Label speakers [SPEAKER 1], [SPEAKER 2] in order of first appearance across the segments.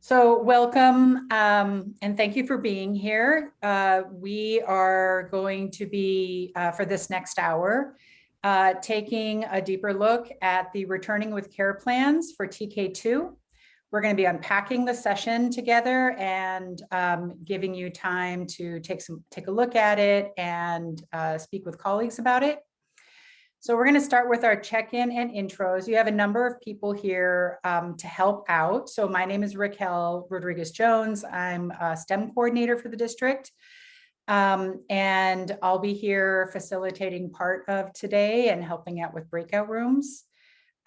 [SPEAKER 1] So welcome and thank you for being here. We are going to be, for this next hour, taking a deeper look at the Returning with Care plans for TK2. We're going to be unpacking the session together and giving you time to take a look at it and speak with colleagues about it. So we're going to start with our check-in and intros. You have a number of people here to help out. So my name is Raquel Rodriguez-Jones. I'm a STEM coordinator for the district. And I'll be here facilitating part of today and helping out with breakout rooms.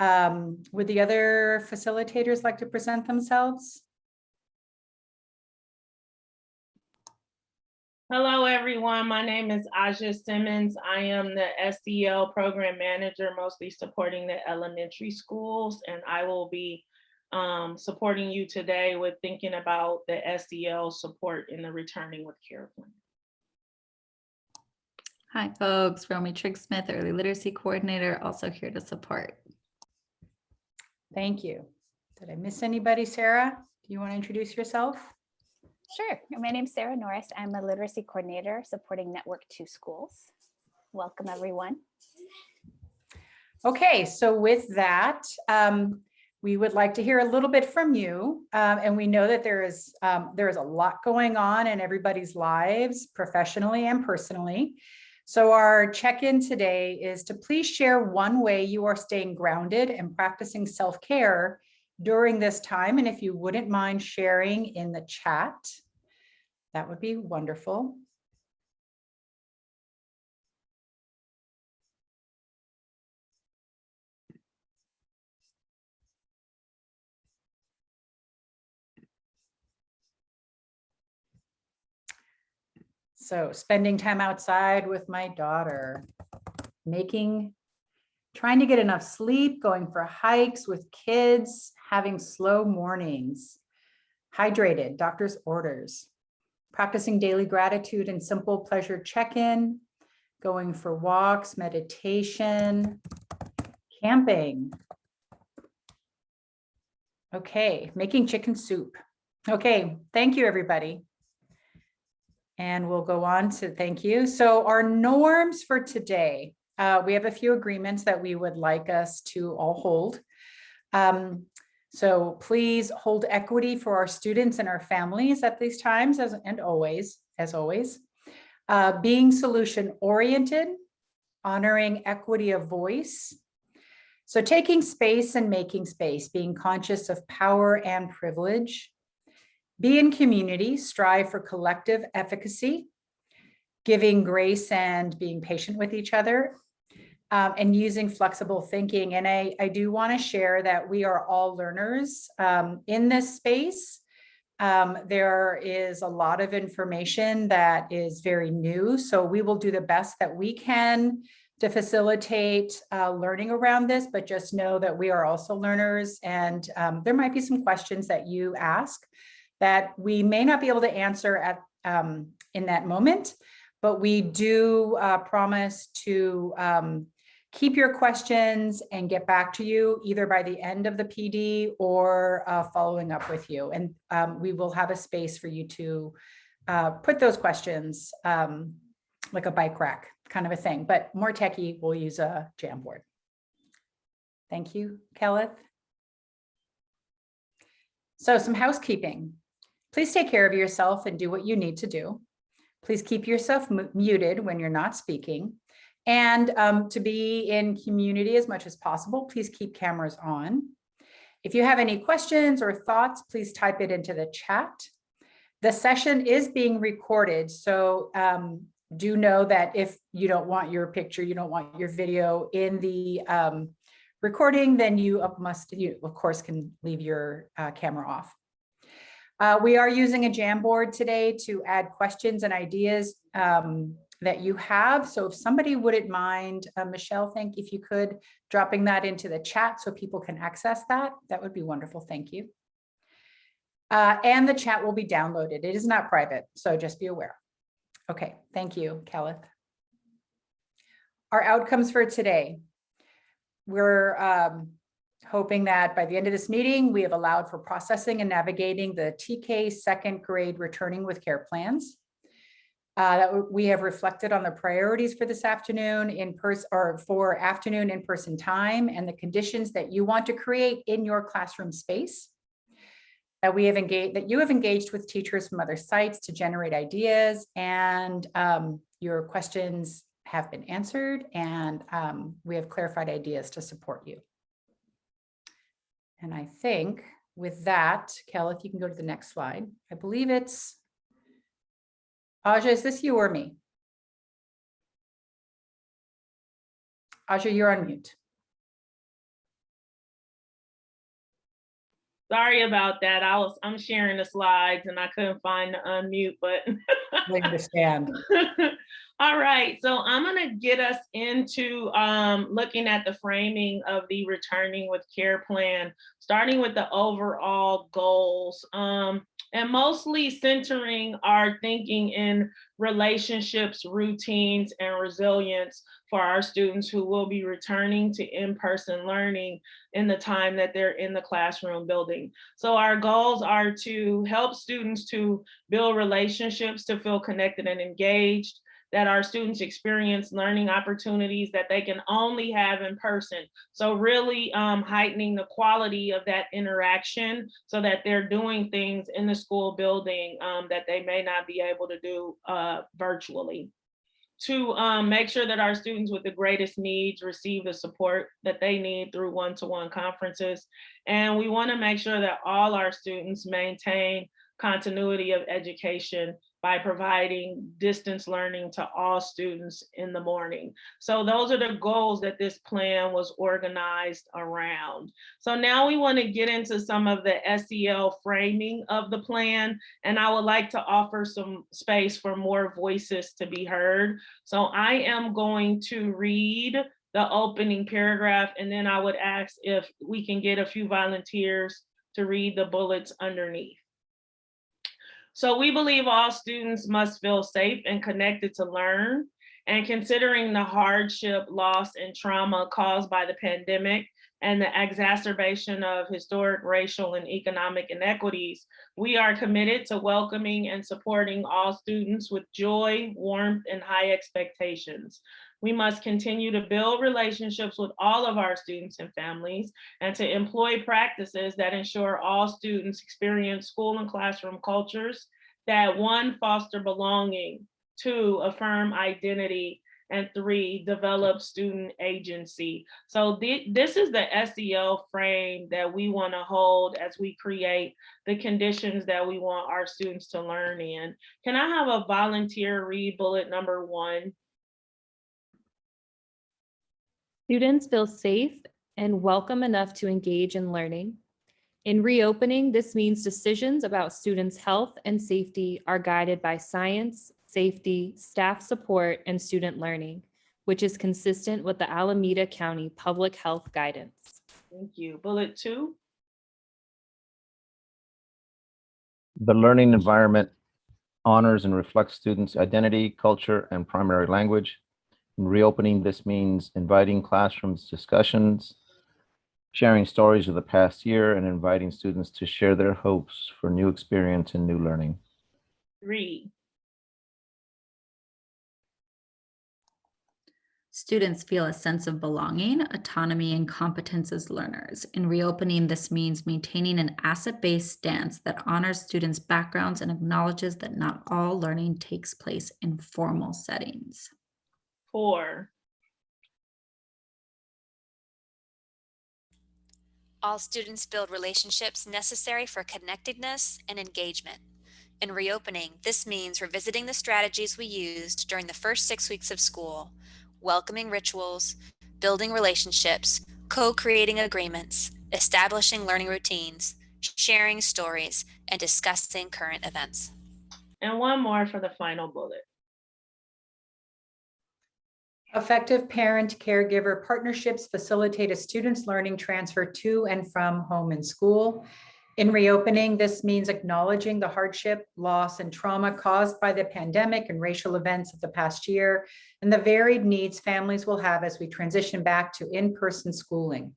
[SPEAKER 1] Would the other facilitators like to present themselves?
[SPEAKER 2] Hello, everyone. My name is Aja Simmons. I am the SEL program manager, mostly supporting the elementary schools, and I will be supporting you today with thinking about the SEL support in the Returning with Care plan.
[SPEAKER 3] Hi, folks. Romy Trigg-Smith, Early Literacy Coordinator, also here to support.
[SPEAKER 1] Thank you. Did I miss anybody, Sarah? Do you want to introduce yourself?
[SPEAKER 4] Sure. My name is Sarah Norris. I'm a literacy coordinator supporting Network 2 schools. Welcome, everyone.
[SPEAKER 1] Okay, so with that, we would like to hear a little bit from you. And we know that there is a lot going on in everybody's lives, professionally and personally. So our check-in today is to please share one way you are staying grounded and practicing self-care during this time. And if you wouldn't mind sharing in the chat, that would be wonderful. So spending time outside with my daughter, trying to get enough sleep, going for hikes with kids, having slow mornings, hydrated, doctor's orders, practicing daily gratitude and simple pleasure check-in, going for walks, meditation, camping. Okay, making chicken soup. Okay, thank you, everybody. And we'll go on to thank you. So our norms for today, we have a few agreements that we would like us to all hold. So please hold equity for our students and our families at these times, as always. Being solution oriented, honoring equity of voice. So taking space and making space, being conscious of power and privilege. Be in community, strive for collective efficacy, giving grace and being patient with each other. And using flexible thinking. And I do want to share that we are all learners in this space. There is a lot of information that is very new. So we will do the best that we can to facilitate learning around this, but just know that we are also learners. And there might be some questions that you ask that we may not be able to answer at in that moment, but we do promise to keep your questions and get back to you either by the end of the PD or following up with you. And we will have a space for you to put those questions like a bike rack kind of a thing, but more techie, we'll use a Jamboard. Thank you, Kelleth. So some housekeeping. Please take care of yourself and do what you need to do. Please keep yourself muted when you're not speaking. And to be in community as much as possible, please keep cameras on. If you have any questions or thoughts, please type it into the chat. The session is being recorded, so do know that if you don't want your picture, you don't want your video in the recording, then you of course can leave your camera off. We are using a Jamboard today to add questions and ideas that you have. So if somebody wouldn't mind, Michelle, if you could dropping that into the chat so people can access that, that would be wonderful. Thank you. And the chat will be downloaded. It is not private, so just be aware. Okay, thank you, Kelleth. Our outcomes for today. We're hoping that by the end of this meeting, we have allowed for processing and navigating the TK second grade returning with care plans. That we have reflected on the priorities for this afternoon in person or for afternoon in-person time and the conditions that you want to create in your classroom space. That you have engaged with teachers from other sites to generate ideas, and your questions have been answered, and we have clarified ideas to support you. And I think with that, Kel, if you can go to the next slide. I believe it's Aja, is this you or me? Aja, you're on mute.
[SPEAKER 2] Sorry about that. I'm sharing the slides and I couldn't find the unmute button.
[SPEAKER 1] I understand.
[SPEAKER 2] All right, so I'm gonna get us into looking at the framing of the Returning with Care plan, starting with the overall goals, and mostly centering our thinking in relationships, routines, and resilience for our students who will be returning to in-person learning in the time that they're in the classroom building. So our goals are to help students to build relationships, to feel connected and engaged, that our students experience learning opportunities that they can only have in person. So really heightening the quality of that interaction so that they're doing things in the school building that they may not be able to do virtually. To make sure that our students with the greatest needs receive the support that they need through one-to-one conferences. And we want to make sure that all our students maintain continuity of education by providing distance learning to all students in the morning. So those are the goals that this plan was organized around. So now we want to get into some of the SEL framing of the plan, and I would like to offer some space for more voices to be heard. So I am going to read the opening paragraph, and then I would ask if we can get a few volunteers to read the bullets underneath. So we believe all students must feel safe and connected to learn. And considering the hardship, loss, and trauma caused by the pandemic and the exacerbation of historic racial and economic inequities, we are committed to welcoming and supporting all students with joy, warmth, and high expectations. We must continue to build relationships with all of our students and families and to employ practices that ensure all students experience school and classroom cultures that 1, foster belonging, 2, affirm identity, and 3, develop student agency. So this is the SEL frame that we want to hold as we create the conditions that we want our students to learn in. Can I have a volunteer read bullet number 1?
[SPEAKER 5] Students feel safe and welcome enough to engage in learning. In reopening, this means decisions about students' health and safety are guided by science, safety, staff support, and student learning, which is consistent with the Alameda County Public Health Guidance.
[SPEAKER 2] Thank you. Bullet 2.
[SPEAKER 6] The learning environment honors and reflects students' identity, culture, and primary language. In reopening, this means inviting classrooms discussions, sharing stories of the past year, and inviting students to share their hopes for new experience and new learning.
[SPEAKER 2] 3.
[SPEAKER 3] Students feel a sense of belonging, autonomy, and competence as learners. In reopening, this means maintaining an asset-based stance that honors students' backgrounds and acknowledges that not all learning takes place in formal settings.
[SPEAKER 2] 4.
[SPEAKER 7] All students build relationships necessary for connectedness and engagement. In reopening, this means revisiting the strategies we used during the first 6 weeks of school, welcoming rituals, building relationships, co-creating agreements, establishing learning routines, sharing stories, and discussing current events.
[SPEAKER 2] And one more for the final bullet.
[SPEAKER 1] Effective parent-caregiver partnerships facilitate a student's learning transfer to and from home and school. In reopening, this means acknowledging the hardship, loss, and trauma caused by the pandemic and racial events of the past year, and the varied needs families will have as we transition back to in-person schooling.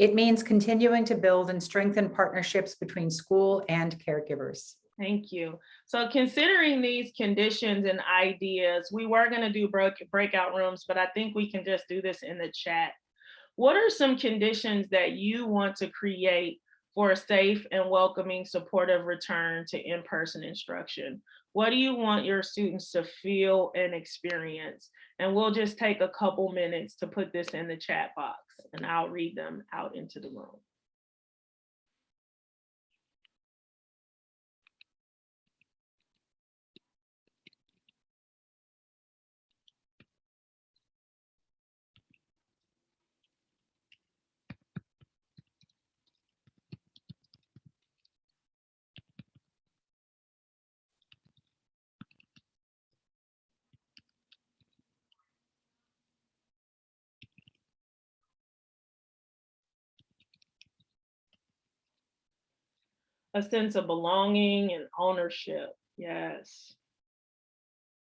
[SPEAKER 1] It means continuing to build and strengthen partnerships between school and caregivers.
[SPEAKER 2] Thank you. So considering these conditions and ideas, we were going to do breakout rooms, but I think we can just do this in the chat. What are some conditions that you want to create for a safe and welcoming, supportive return to in-person instruction? What do you want your students to feel and experience? And we'll just take a couple minutes to put this in the chat box, and I'll read them out into the room. A sense of belonging and ownership, yes.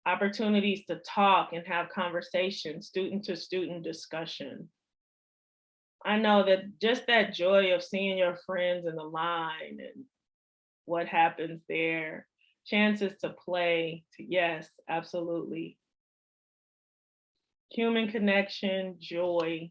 [SPEAKER 2] Opportunities to talk and have conversations, student to student discussion. I know that just that joy of seeing your friends in the line and what happens there, chances to play, yes, absolutely. Human connection, joy.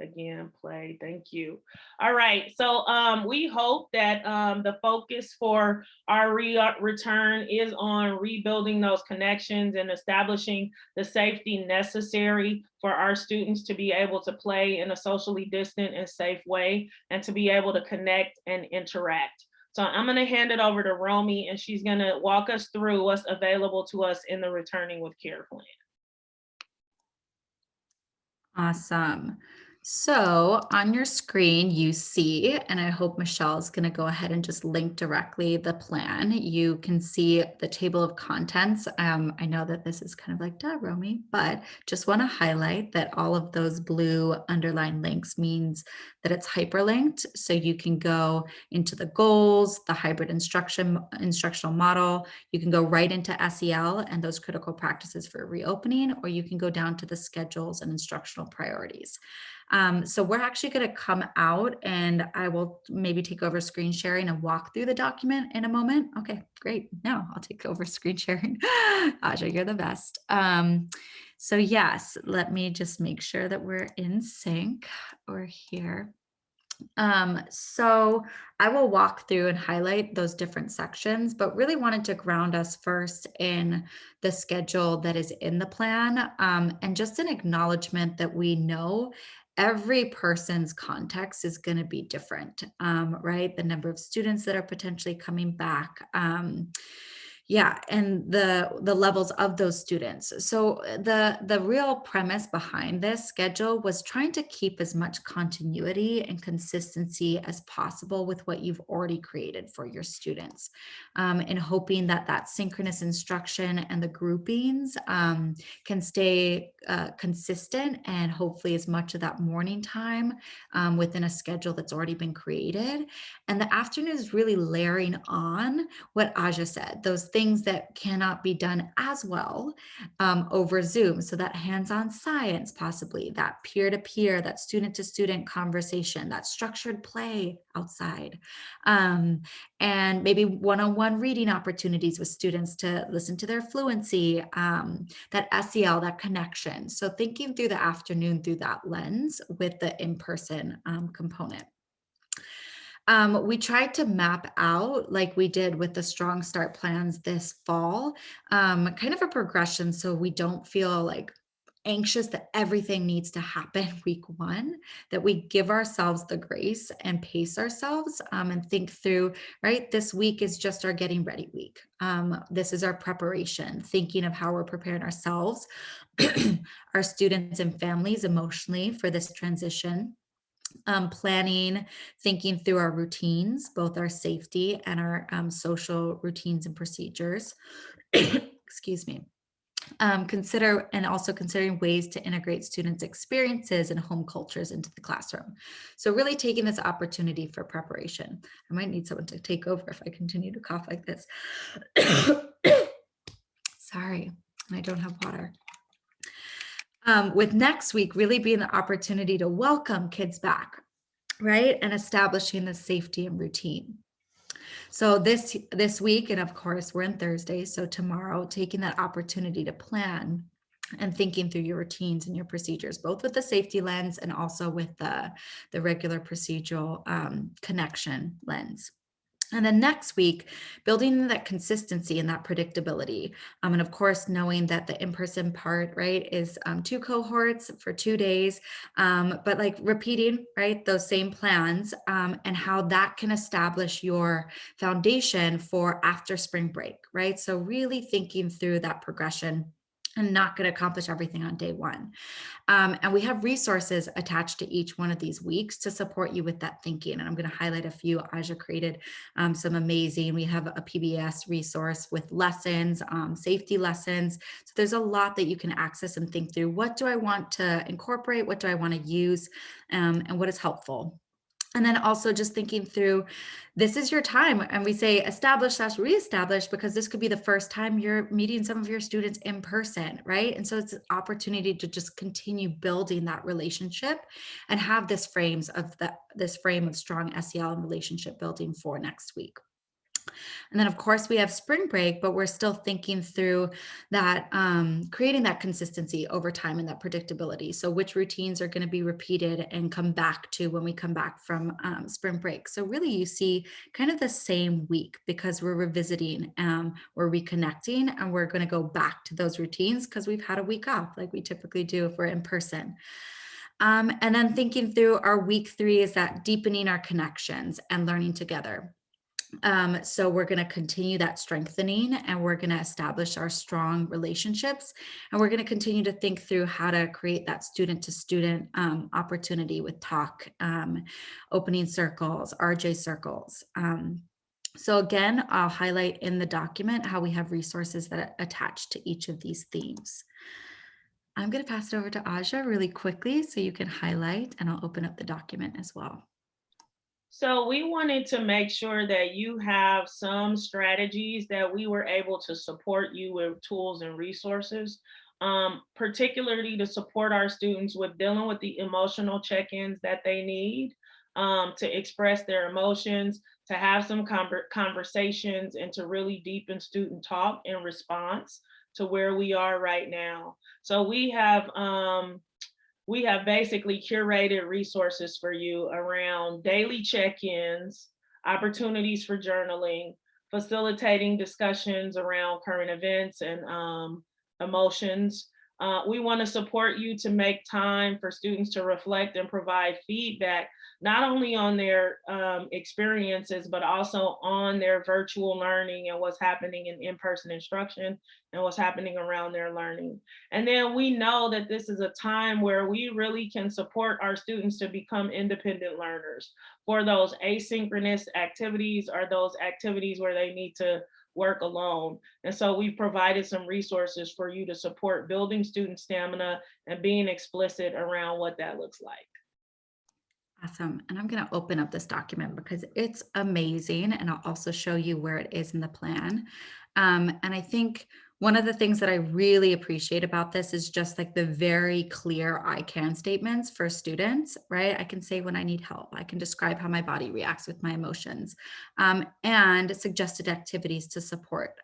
[SPEAKER 2] Again, play, thank you. All right, so we hope that the focus for our return is on rebuilding those connections and establishing the safety necessary for our students to be able to play in a socially distant and safe way and to be able to connect and interact. So I'm gonna hand it over to Romy, and she's gonna walk us through what's available to us in the Returning with Care plan.
[SPEAKER 3] Awesome. So on your screen, you see, and I hope Michelle is going to go ahead and just link directly the plan. You can see the table of contents. I know that this is kind of like, duh, Romy, but just want to highlight that all of those blue underlined links means that it's hyperlinked. So you can go into the goals, the hybrid instructional model. You can go right into SEL and those critical practices for reopening, or you can go down to the schedules and instructional priorities. So we're actually going to come out, and I will maybe take over screen sharing and walk through the document in a moment. Okay, great. Now I'll take over screen sharing. Aja, you're the best. So yes, let me just make sure that we're in sync. We're here. So I will walk through and highlight those different sections, but really wanted to ground us first in the schedule that is in the plan, and just an acknowledgement that we know every person's context is going to be different, right? The number of students that are potentially coming back, yeah, and the levels of those students. So the real premise behind this schedule was trying to keep as much continuity and consistency as possible with what you've already created for your students, and hoping that that synchronous instruction and the groupings can stay consistent, and hopefully as much of that morning time within a schedule that's already been created. And the afternoon is really layering on what Aja said, those things that cannot be done as well over Zoom. So that hands-on science, possibly that peer-to-peer, that student-to-student conversation, that structured play outside, and maybe one-on-one reading opportunities with students to listen to their fluency, that SEL, that connection. So thinking through the afternoon through that lens with the in-person component. We tried to map out, like we did with the Strong Start plans this fall, kind of a progression so we don't feel like anxious that everything needs to happen week one, that we give ourselves the grace and pace ourselves, and think through, right? This week is just our getting ready week. This is our preparation, thinking of how we're preparing ourselves, our students and families emotionally for this transition. Planning, thinking through our routines, both our safety and our social routines and procedures. Excuse me. Considering ways to integrate students' experiences and home cultures into the classroom. So really taking this opportunity for preparation. I might need someone to take over if I continue to cough like this. Sorry, I don't have water. with next week really being the opportunity to welcome kids back, right? And establishing the safety and routine. So this week, and of course we're in Thursday, so tomorrow, taking that opportunity to plan and thinking through your routines and your procedures, both with the safety lens and also with the regular procedural connection lens. And then next week, building that consistency and that predictability. And of course, knowing that the in-person part, right, is 2 cohorts for 2 days, but like repeating, right, those same plans and how that can establish your foundation for after spring break, right? So really thinking through that progression and not going to accomplish everything on day one. And we have resources attached to each one of these weeks to support you with that thinking. And I'm going to highlight a few. Aja created some amazing, we have a PBS resource with lessons, safety lessons. So there's a lot that you can access and think through. What do I want to incorporate? What do I want to use? And what is helpful? And then also just thinking through, this is your time. And we say establish/reestablish because this could be the first time you're meeting some of your students in person, right? And so it's an opportunity to just continue building that relationship and have this frame of strong SEL and relationship building for next week. And then of course we have spring break, but we're still thinking through that, creating that consistency over time and that predictability. So which routines are going to be repeated and come back to when we come back from spring break. So really you see kind of the same week because we're revisiting, we're reconnecting, and we're going to go back to those routines because we've had a week off like we typically do if we're in person. And then thinking through our week 3 is that deepening our connections and learning together. So we're going to continue that strengthening and we're going to establish our strong relationships, and we're going to continue to think through how to create that student to student opportunity with talk, opening circles, RJ circles. So again, I'll highlight in the document how we have resources that are attached to each of these themes. I'm going to pass it over to Aja really quickly so you can highlight, and I'll open up the document as well.
[SPEAKER 2] So we wanted to make sure that you have some strategies that we were able to support you with tools and resources, particularly to support our students with dealing with the emotional check-ins that they need, to express their emotions, to have some conversations, and to really deepen student talk in response to where we are right now. So we have basically curated resources for you around daily check-ins, opportunities for journaling, facilitating discussions around current events and emotions. We want to support you to make time for students to reflect and provide feedback, not only on their experiences, but also on their virtual learning and what's happening in in-person instruction and what's happening around their learning. And then we know that this is a time where we really can support our students to become independent learners for those asynchronous activities or those activities where they need to work alone. And so we've provided some resources for you to support building student stamina and being explicit around what that looks like.
[SPEAKER 3] Awesome. And I'm going to open up this document because it's amazing. And I'll also show you where it is in the plan. And I think one of the things that I really appreciate about this is just like the very clear I can statements for students, right? I can say when I need help, I can describe how my body reacts with my emotions, and suggested activities to support.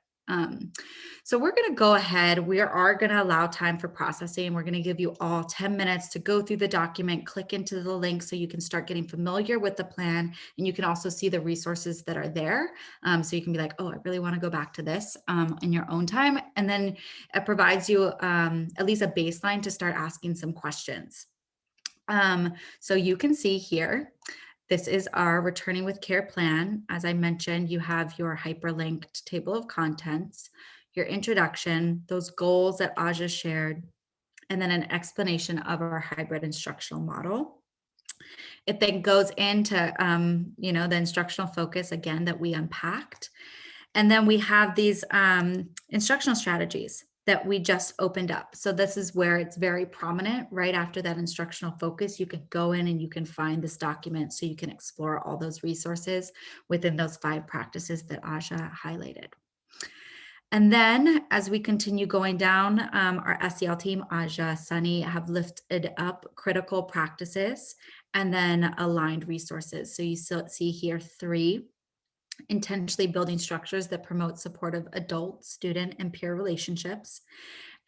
[SPEAKER 3] So we're going to go ahead. We are going to allow time for processing. We're going to give you all 10 minutes to go through the document, click into the link so you can start getting familiar with the plan. And you can also see the resources that are there. So you can be like, oh, I really want to go back to this in your own time. And then it provides you at least a baseline to start asking some questions. So you can see here, this is our Returning with Care plan. As I mentioned, you have your hyperlinked table of contents, your introduction, those goals that Aja shared, and then an explanation of our hybrid instructional model. It then goes into, the instructional focus again that we unpacked. And then we have these instructional strategies that we just opened up. So this is where it's very prominent. Right after that instructional focus, you can go in and you can find this document so you can explore all those resources within those 5 practices that Aja highlighted. And then as we continue going down, our SEL team, Aja, Sunny, have lifted up critical practices and then aligned resources. So you see here 3, intentionally building structures that promote supportive adult, student, and peer relationships.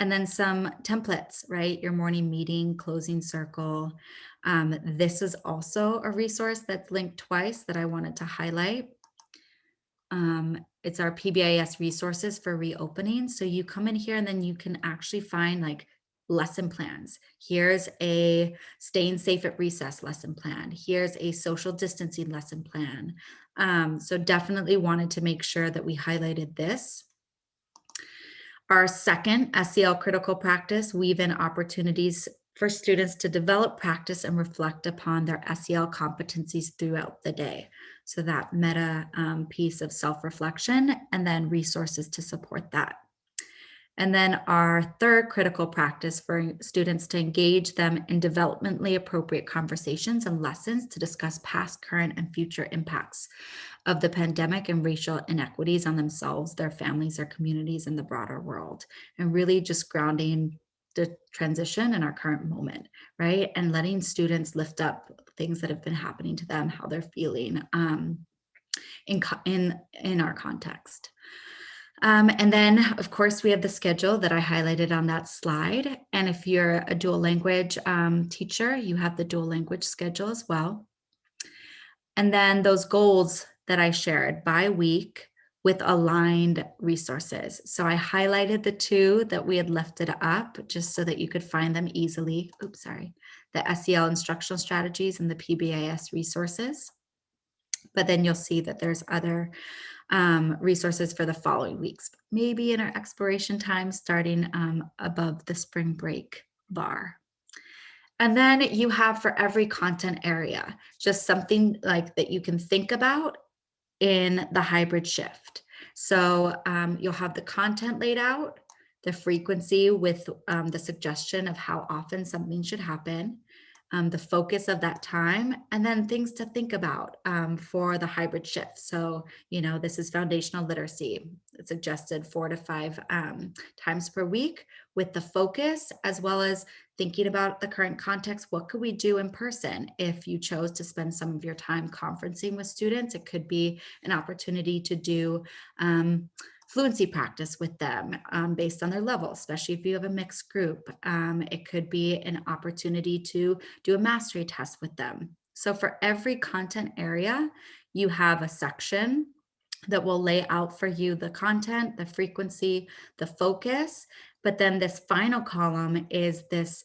[SPEAKER 3] And then some templates, right? Your morning meeting, closing circle. This is also a resource that's linked twice that I wanted to highlight. It's our PBIS resources for reopening. So you come in here and then you can actually find like lesson plans. Here's a staying safe at recess lesson plan. Here's a social distancing lesson plan. So definitely wanted to make sure that we highlighted this. Our second SEL critical practice, weave in opportunities for students to develop, practice, and reflect upon their SEL competencies throughout the day. So that meta piece of self-reflection and then resources to support that. And then our third critical practice for students to engage them in developmentally appropriate conversations and lessons to discuss past, current, and future impacts of the pandemic and racial inequities on themselves, their families, their communities, and the broader world. And really just grounding the transition in our current moment, right? And letting students lift up things that have been happening to them, how they're feeling in our context. And then, of course, we have the schedule that I highlighted on that slide. And if you're a dual language teacher, you have the dual language schedule as well. And then those goals that I shared by week with aligned resources. So I highlighted the 2 that we had lifted up just so that you could find them easily. Oops, sorry. The SEL instructional strategies and the PBIS resources. But then you'll see that there's other resources for the following weeks, maybe in our exploration time starting above the spring break bar. And then you have for every content area, just something like that you can think about in the hybrid shift. So you'll have the content laid out, the frequency with the suggestion of how often something should happen, the focus of that time, and then things to think about for the hybrid shift. So, this is foundational literacy. It's suggested 4 to 5 times per week with the focus, as well as thinking about the current context. What could we do in person if you chose to spend some of your time conferencing with students? It could be an opportunity to do fluency practice with them based on their level, especially if you have a mixed group. It could be an opportunity to do a mastery test with them. So for every content area, you have a section that will lay out for you the content, the frequency, the focus. But then this final column is this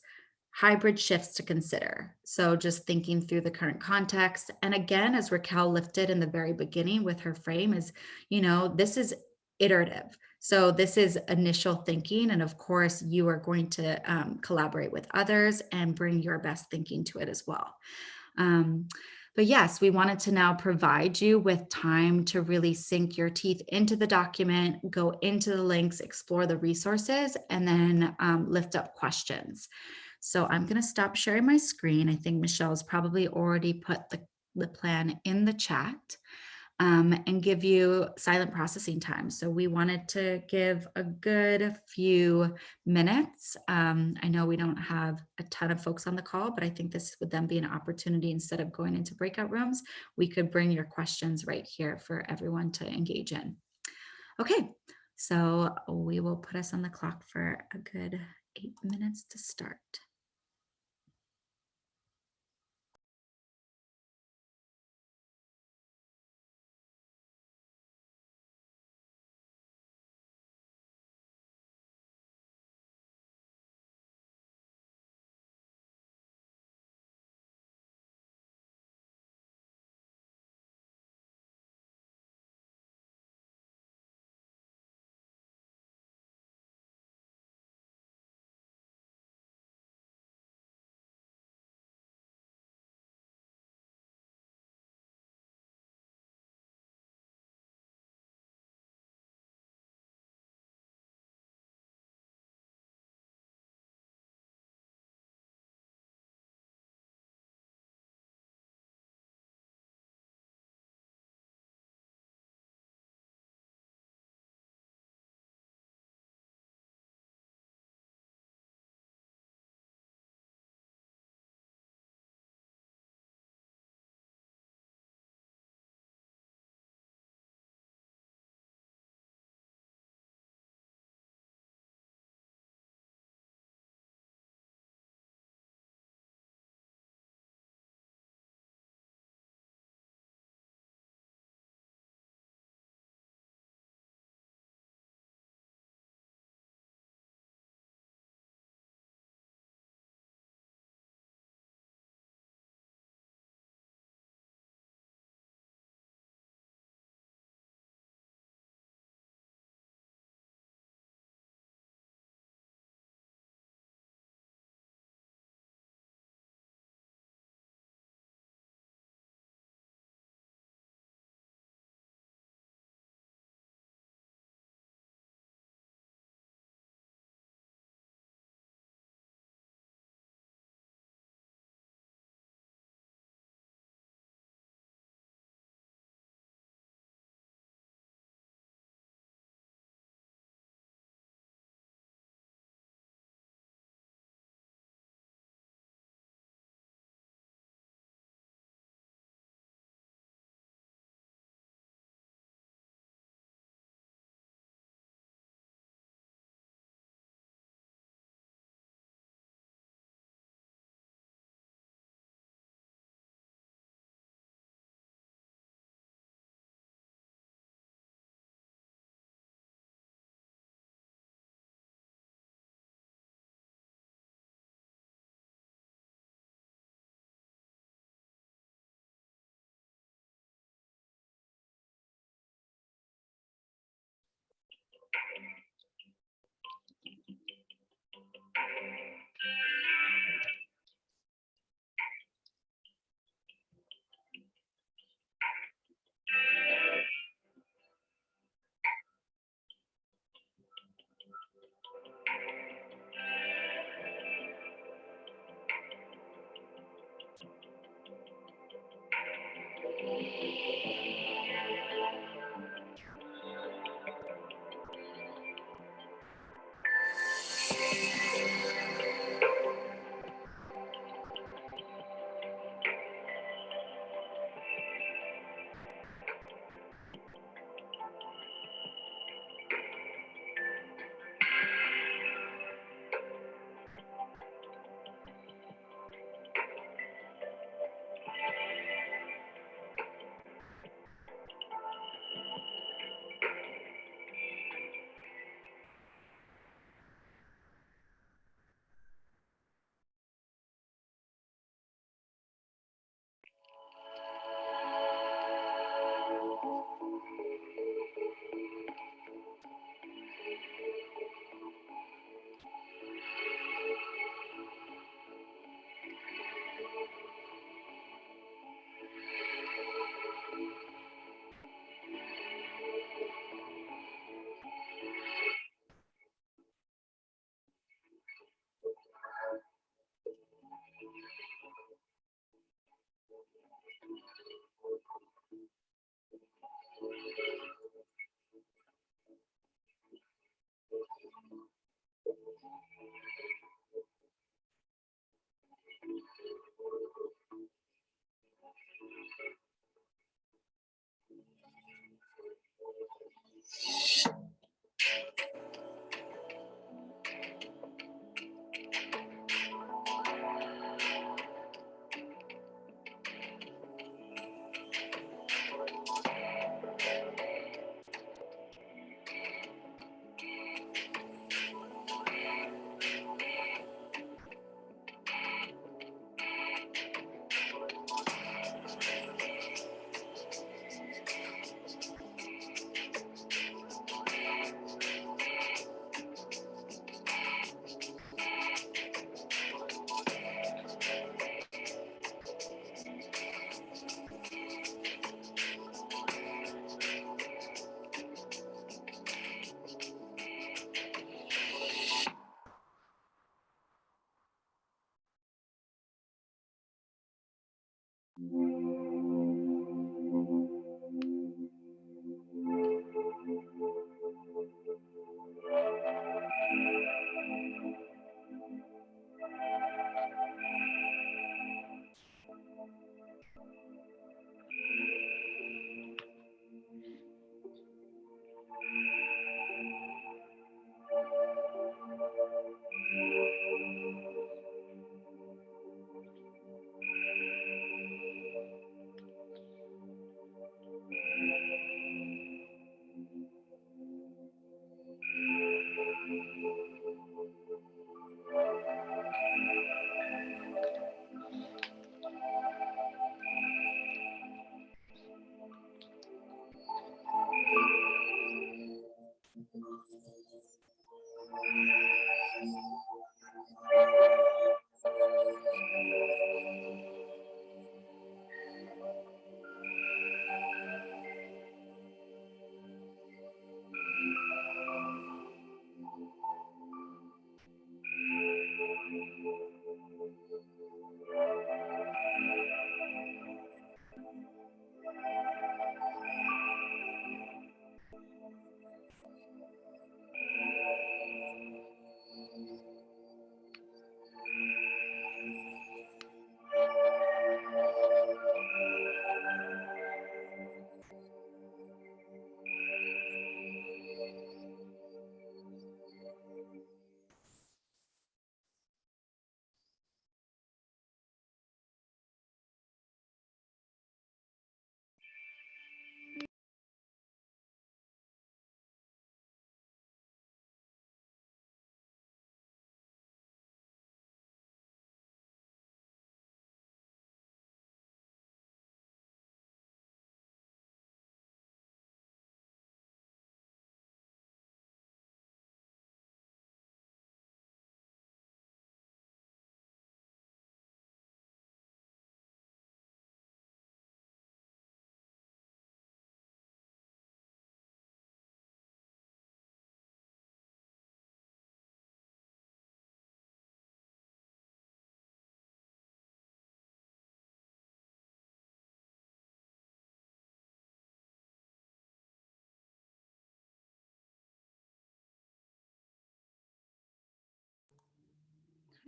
[SPEAKER 3] hybrid shifts to consider. So just thinking through the current context. And again, as Raquel lifted in the very beginning with her frame is, this is iterative. So this is initial thinking. And of course, you are going to collaborate with others and bring your best thinking to it as well. But yes, we wanted to now provide you with time to really sink your teeth into the document, go into the links, explore the resources, and then lift up questions. So I'm going to stop sharing my screen. I think Michelle's probably already put the plan in the chat. And give you silent processing time. So we wanted to give a good few minutes. I know we don't have a ton of folks on the call, but I think this would then be an opportunity, instead of going into breakout rooms, we could bring your questions right here for everyone to engage in. Okay, so we will put us on the clock for a good 8 minutes to start.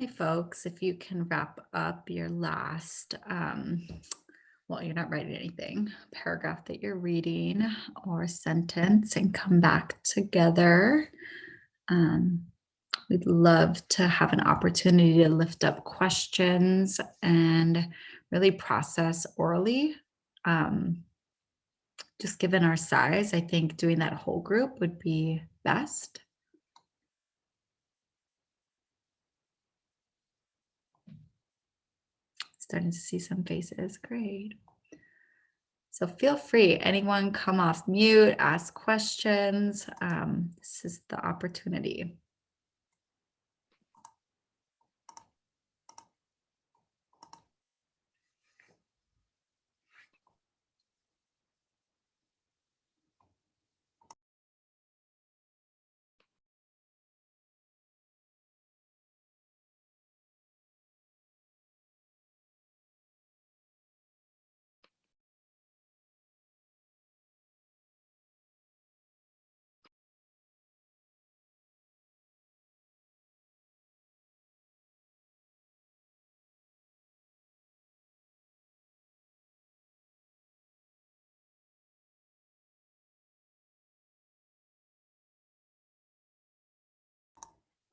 [SPEAKER 3] Hi, folks. If you can wrap up your last, well, you're not writing anything, paragraph that you're reading or sentence and come back together. We'd love to have an opportunity to lift up questions and really process orally. Just given our size, I think doing that whole group would be best. Starting to see some faces. Great. So feel free, anyone come off mute, ask questions. This is the opportunity.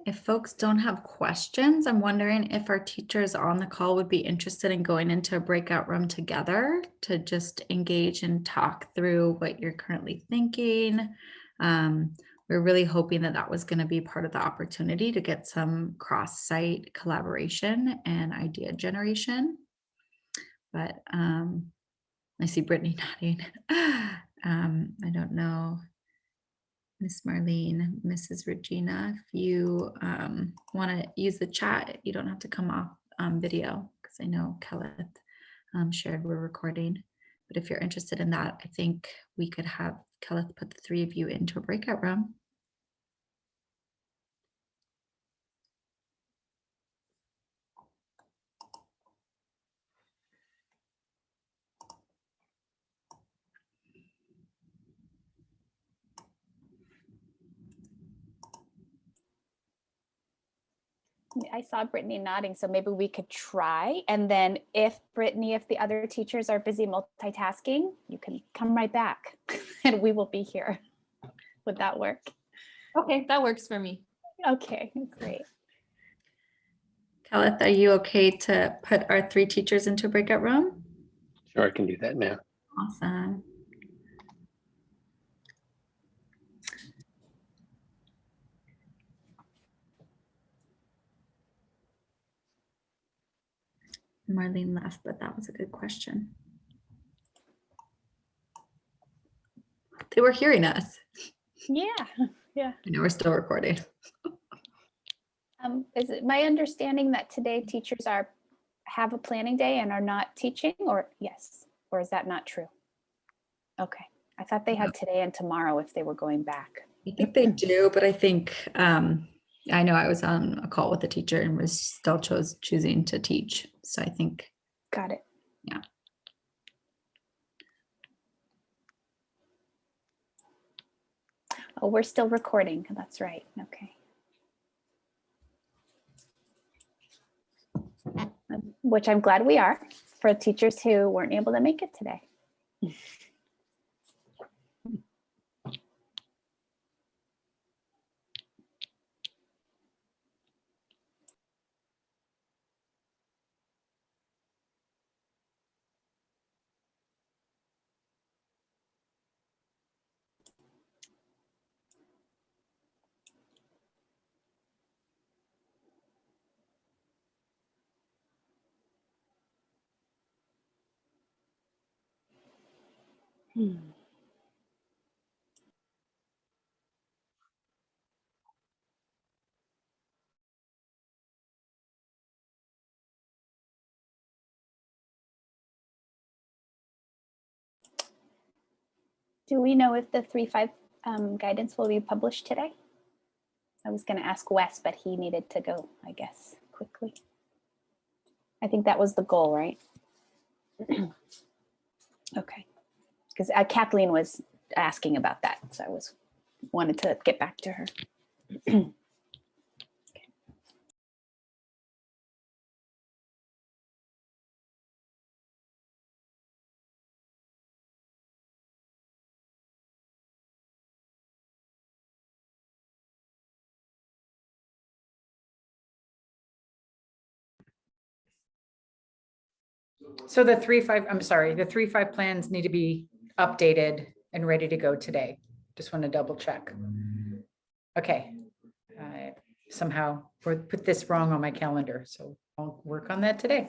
[SPEAKER 3] If folks don't have questions, I'm wondering if our teachers on the call would be interested in going into a breakout room together to just engage and talk through what you're currently thinking. We're really hoping that that was going to be part of the opportunity to get some cross-site collaboration and idea generation. But I see Brittany nodding. I don't know. Miss Marlene, Mrs. Regina, if you want to use the chat, you don't have to come off video because I know Kelleth shared we're recording. But if you're interested in that, I think we could have Kelleth put the three of you into a breakout room.
[SPEAKER 4] I saw Brittany nodding, so maybe we could try. And then if Brittany, if the other teachers are busy multitasking, you can come right back and we will be here. Would that work?
[SPEAKER 5] Okay, that works for me.
[SPEAKER 4] Okay, great.
[SPEAKER 3] Kelleth, are you okay to put our three teachers into a breakout room?
[SPEAKER 8] Sure, I can do that now.
[SPEAKER 3] Awesome. Marlene left, but that was a good question. They were hearing us.
[SPEAKER 4] Yeah, yeah.
[SPEAKER 3] I know we're still recording.
[SPEAKER 4] Is it my understanding that today teachers have a planning day and are not teaching, or yes, or is that not true? Okay, I thought they had today and tomorrow if they were going back.
[SPEAKER 3] I think they do, but I think I know I was on a call with a teacher and was still choosing to teach. So I think.
[SPEAKER 4] Got it.
[SPEAKER 3] Yeah.
[SPEAKER 4] Oh, we're still recording. That's right. Okay. Which I'm glad we are for teachers who weren't able to make it today. Do we know if the 3-5 guidance will be published today? I was going to ask Wes, but he needed to go, I guess, quickly. I think that was the goal, right? Okay. Because Kathleen was asking about that, so I wanted to get back to her.
[SPEAKER 1] So the 3-5, I'm sorry, the 3-5 plans need to be updated and ready to go today. Just want to double check. Okay. I somehow put this wrong on my calendar, so I'll work on that today.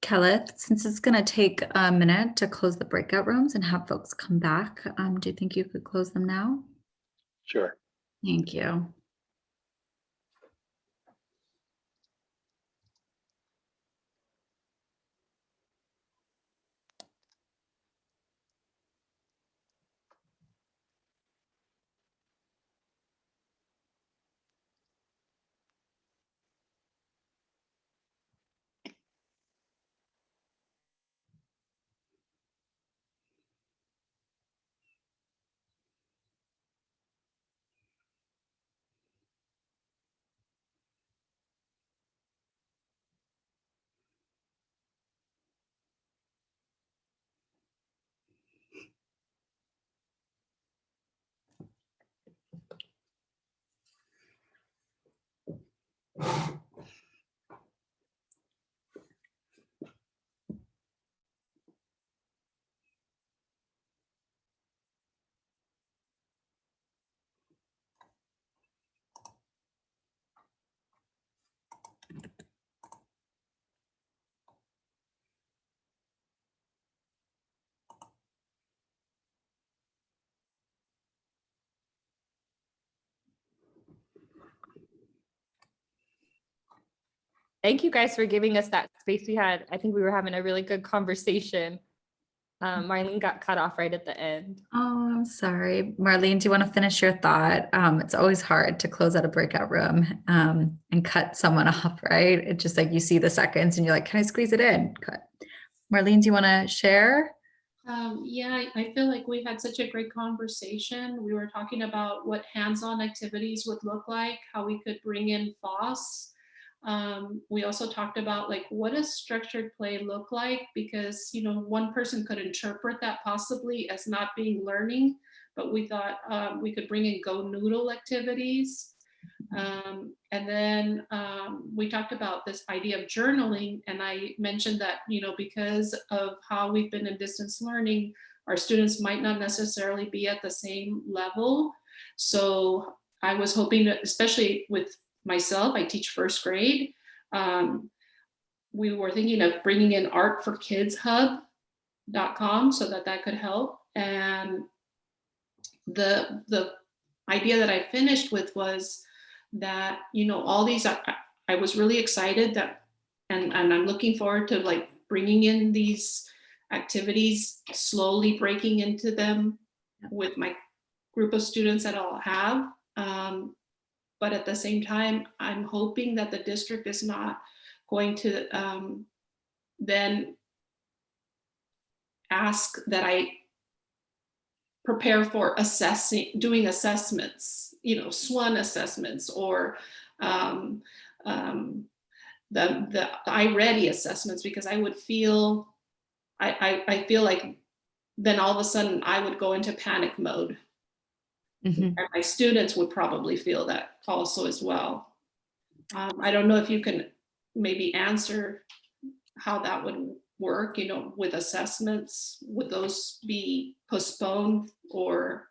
[SPEAKER 3] Kelleth, since it's going to take a minute to close the breakout rooms and have folks come back, do you think you could close them now?
[SPEAKER 8] Sure.
[SPEAKER 3] Thank you.
[SPEAKER 5] Thank you guys for giving us that space. I think we were having a really good conversation. Marlene got cut off right at the end.
[SPEAKER 3] Oh, I'm sorry. Marlene, do you want to finish your thought? It's always hard to close out a breakout room and cut someone off, right? It's just like you see the seconds and you're like, can I squeeze it in? Cut. Marlene, do you want to share?
[SPEAKER 9] Yeah, I feel like we had such a great conversation. We were talking about what hands-on activities would look like, how we could bring in FOSS. We also talked about like, what does structured play look like? Because, you know, one person could interpret that possibly as not being learning, but we thought we could bring in go noodle activities. And then we talked about this idea of journaling, and I mentioned that, you know, because of how we've been in distance learning, our students might not necessarily be at the same level. So I was hoping that, especially with myself, I teach first grade. We were thinking of bringing in artforkidshub.com so that could help. And the idea that I finished with was that, you know, all these, I was really excited that, and I'm looking forward to like bringing in these activities, slowly breaking into them with my group of students that I'll have. But at the same time, I'm hoping that the district is not going to then ask that I prepare for doing assessments, you know, SWON assessments, or the iReady assessments, because I would feel, I feel like then all of a sudden I would go into panic mode. And my students would probably feel that also as well. I don't know if you can maybe answer how that would work, you know, with assessments. Would those be postponed or?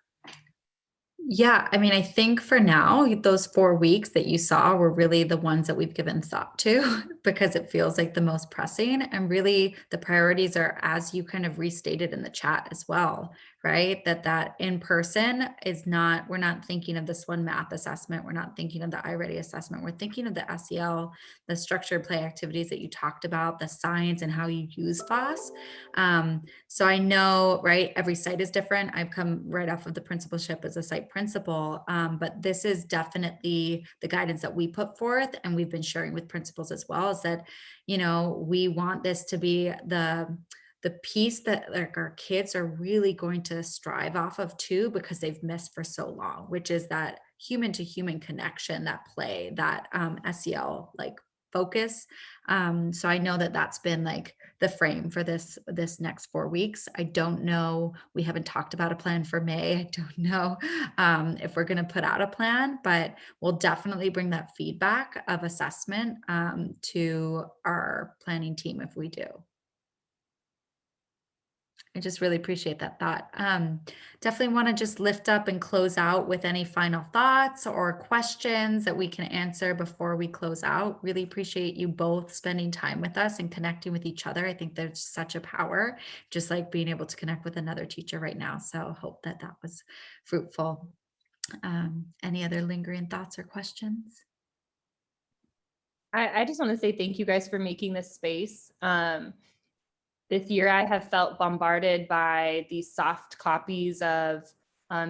[SPEAKER 3] Yeah, I mean, I think for now, those 4 weeks that you saw were really the ones that we've given thought to because it feels like the most pressing. And really the priorities are, as you kind of restated in the chat as well, right? That in person is not, we're not thinking of this one math assessment. We're not thinking of the iReady assessment. We're thinking of the SEL, the structured play activities that you talked about, the science and how you use FOSS. So I know, right, every site is different. I've come right off of the principalship as a site principal, but this is definitely the guidance that we put forth, and we've been sharing with principals as well, is that, you know, we want this to be the piece that like our kids are really going to strive off of too, because they've missed for so long, which is that human to human connection, that play, that SEL like focus. So I know that that's been like the frame for this next 4 weeks. I don't know, we haven't talked about a plan for May. I don't know if we're going to put out a plan, but we'll definitely bring that feedback of assessment to our planning team if we do. I just really appreciate that thought. Definitely want to just lift up and close out with any final thoughts or questions that we can answer before we close out. Really appreciate you both spending time with us and connecting with each other. I think there's such a power, just like being able to connect with another teacher right now. So hope that that was fruitful. Any other lingering thoughts or questions?
[SPEAKER 5] I just want to say thank you guys for making this space. This year, I have felt bombarded by these soft copies of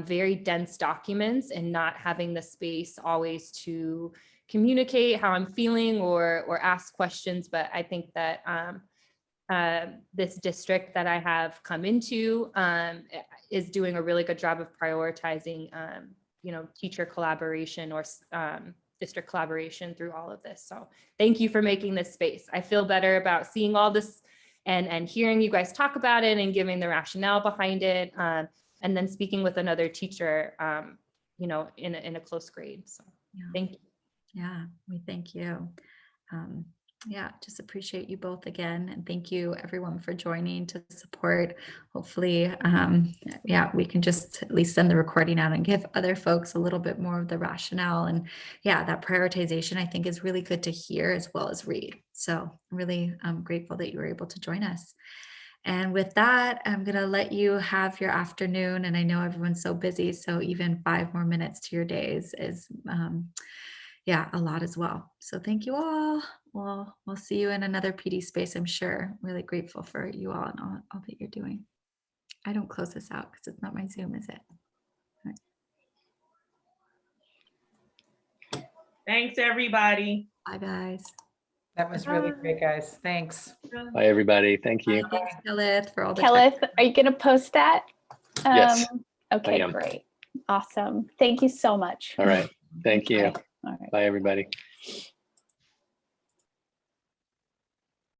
[SPEAKER 5] very dense documents and not having the space always to communicate how I'm feeling or ask questions. But I think that this district that I have come into is doing a really good job of prioritizing, teacher collaboration or district collaboration through all of this. So thank you for making this space. I feel better about seeing all this and hearing you guys talk about it and giving the rationale behind it, and then speaking with another teacher, in a close grade. So thank you.
[SPEAKER 3] Yeah, we thank you. Just appreciate you both again. And thank you everyone for joining to support. Hopefully, we can just at least send the recording out and give other folks a little bit more of the rationale. And that prioritization I think is really good to hear as well as read. So I'm really grateful that you were able to join us. And with that, I'm going to let you have your afternoon. And I know everyone's so busy, so even 5 more minutes to your days is a lot as well. So thank you all. We'll see you in another PD space, I'm sure. Really grateful for you all and all that you're doing. I don't close this out because it's not my Zoom, is it? Right.
[SPEAKER 2] Thanks, everybody.
[SPEAKER 3] Bye, guys.
[SPEAKER 1] That was really great, guys. Thanks.
[SPEAKER 8] Bye, everybody. Thank you.
[SPEAKER 3] Bye, thanks, Kelith, for all the
[SPEAKER 4] Kelleth, are you going to post that?
[SPEAKER 8] Yes,
[SPEAKER 4] Okay,
[SPEAKER 8] am.
[SPEAKER 4] great. Awesome. Thank you so much.
[SPEAKER 8] All right. Thank you.
[SPEAKER 4] All right.
[SPEAKER 8] Bye, everybody.